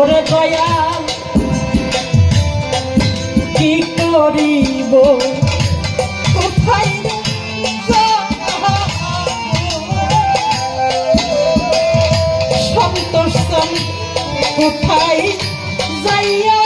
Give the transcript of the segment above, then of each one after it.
ওরে দয়াল কি করিব কোথায় সন্তোষ কোথায় যাইয়া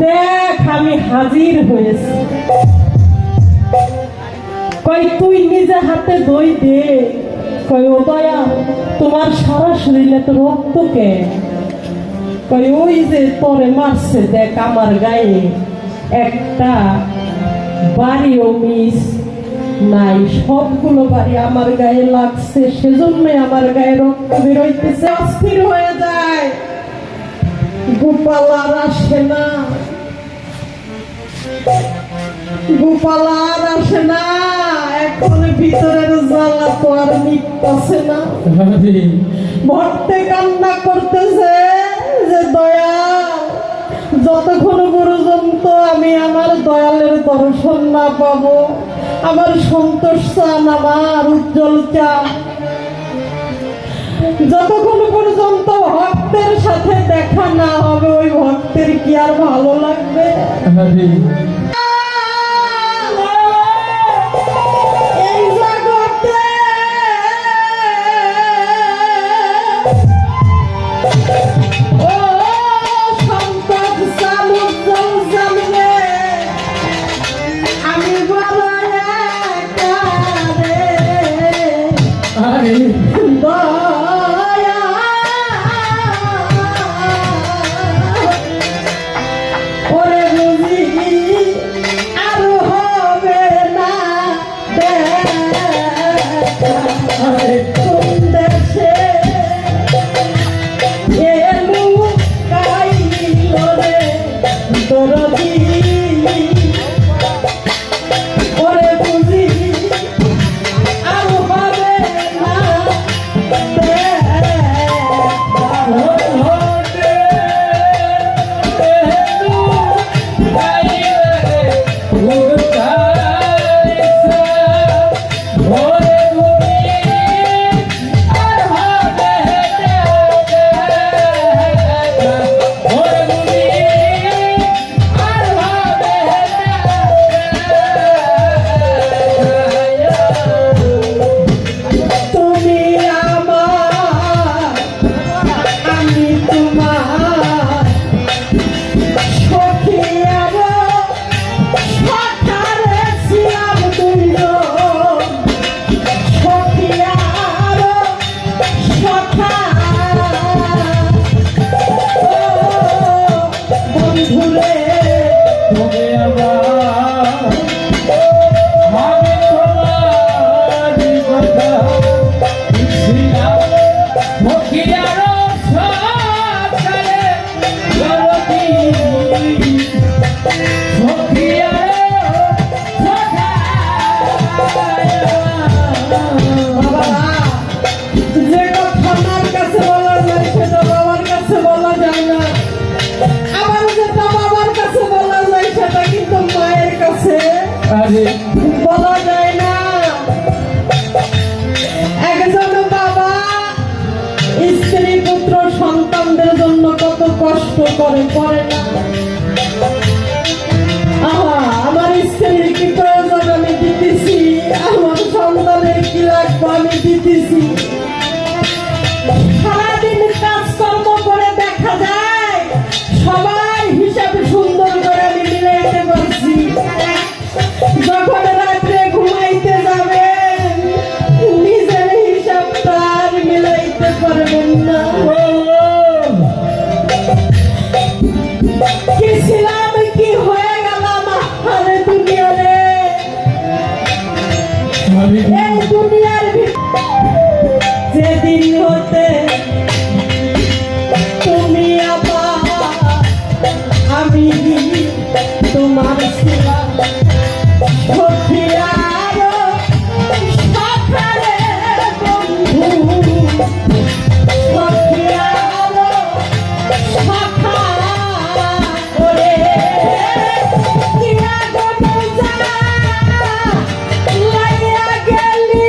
দেখ আমি হাজির হয়েছি। কই তুই নিজে হাতে দই দে। কই ও দয়া তোমার সারা শরীরে তো রক্ত কে? কই ওই যে তোরে মারছে দেখ আমার গায়ে একটা বাড়িও মিস নাই, সবগুলো বাড়ি আমার গায়ে লাগছে, সেজন্যই আমার গায়ে রক্ত বেরোইতেছে। অস্থির হয়ে যায়, গোপাল আর আসে না, গোপাল আর আসে না। এখন ভিতরের জ্বালা তো আর মিটতেছে না। ভক্তে কান্না করতেছে যে দয়াল, যতক্ষণ পর্যন্ত আমি আমার দয়ালের দর্শন না পাবো, আমার সন্তোষ চান, আমার উজ্জ্বল চান, যতক্ষণ পর্যন্ত ভক্তের সাথে দেখা না হবে ওই ভক্তের কি আর ভালো লাগবে? এই জগতে ও সন্তোষ চান, উজ্জ্বল চান রে, আমি বড় একা রে। কষ্ট করে না। আহা, আমার স্ত্রীর কি প্রয়োজন আমি দিতেছি, আমার সন্তানের কি লাগবে আমি দিতেছি। সারাদিন কাজকর্ম করে দেখা যায় সবার হিসাবে সুন্দর করে আমি মিলাইতে পারছি, যখন রাত্রে ঘুমাইতে যাবেন নিজের হিসাবটা আর মিলাইতে পারবেন না। কি ছিলাম কি হয়ে গেলাম আরে দুনিয়া রে, এই দুনিয়ার যেদিন হতে তুমি আবার আমি তোমার ছিলাম সখী আরো সখারে বন্ধু, সখী আরো সখা করে কি আগুন জ্বালা লাগিয়া গেলি,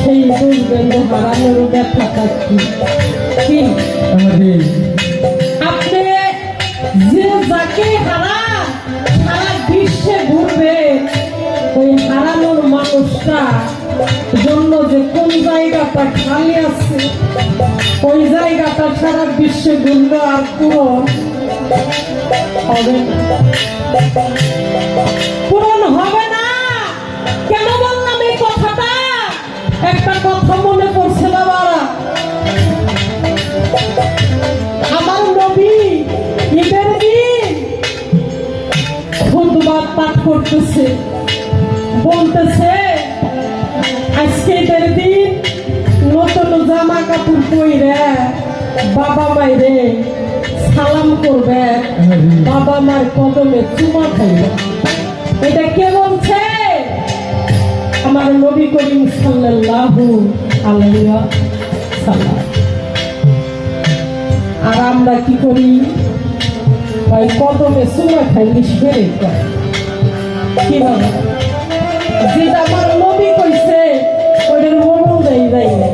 সেই বুঝবেন যে হারানোর ব্যথাটা কি। আপনি যে যাকে হারান সারা বিশ্বে ঘুরবে, ওই হারানোর মানুষটা জন্য যে কোন জায়গাটা খালি আছে ওই জায়গাটা সারা বিশ্বে ঘুরবে আর পূরণ হবে না, পূরণ হবে না। কেন বললাম এই কথাটা? একটা কথা মনে পড়ছে বাবারা, আমার নবী ঈদের দিন খুতবা পাঠ করতেছে, বলতেছে আজকে ঈদের দিন নতুন জামা কাপড় পরে বাবা মাইরে সালাম করবে, বাবা মার কদমে চুমা খাইবে। এটা কে বলছে? আমার নবী করিম সাল্লাল্লাহু আলাইহি ওয়াসাল্লাম। আর আমরা কি করি? ওই কদমে চুমা খাই নিষ্ফেরে কি বাবা, যেটা আমার নবী কইছে ওইটার মরণ দেয় না।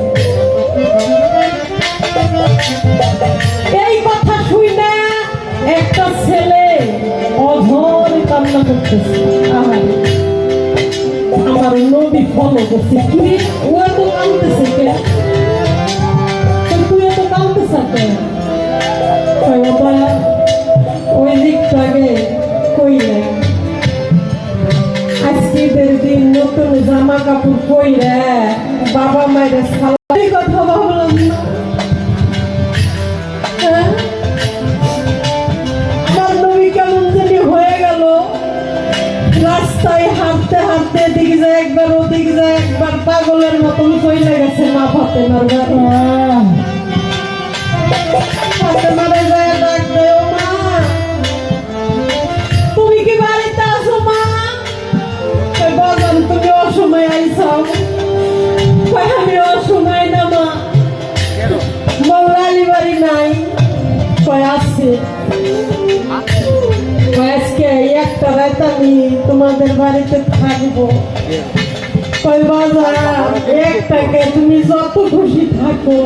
এই কথা শুনে একটা ছেলে অঝর কান্না করতেছে, আমার নবী ফলো করছে। কি ও এত কাঁদতেছে কে? তুই এত কাঁদতেছ কে? ওই দিকটাকে কই নাই, আজকে ঈদের দিন নতুন জামা কাপড় পরে বাবা মায়ের সালামি কথা ভাবলাম না। আমার নবী কেমন জানি হয়ে গেল, রাস্তায় হাঁটতে হাঁটতে দিকে যায় একবার, ওদিকে যায় একবার, পাগলের মতন চলে গেছে। মা ফাতে মারবার আছে আজকে একটা রাত আমি তোমাদের বাড়িতে থাকবো কই বাজার একটাকে তুমি যত খুশি থাকো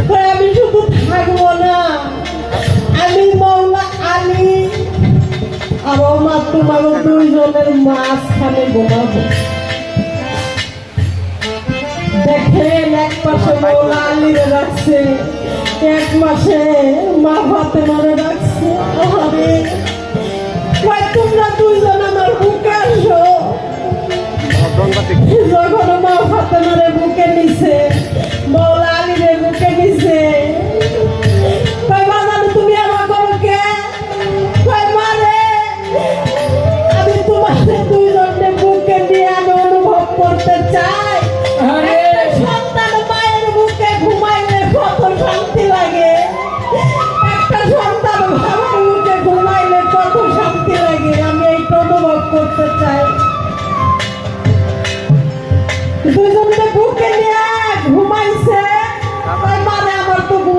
কই আমি শুধু থাকবো না আমি মৌলা আলী আর আমার তোমার দুইজনের মাঝখানে ঘুমাবো দেখেন এক পাশে মৌলা আলীরে রাখছে এক মাসে মা ফাতেমারে রাখছে আরে কই তোমরা দুইজন আমার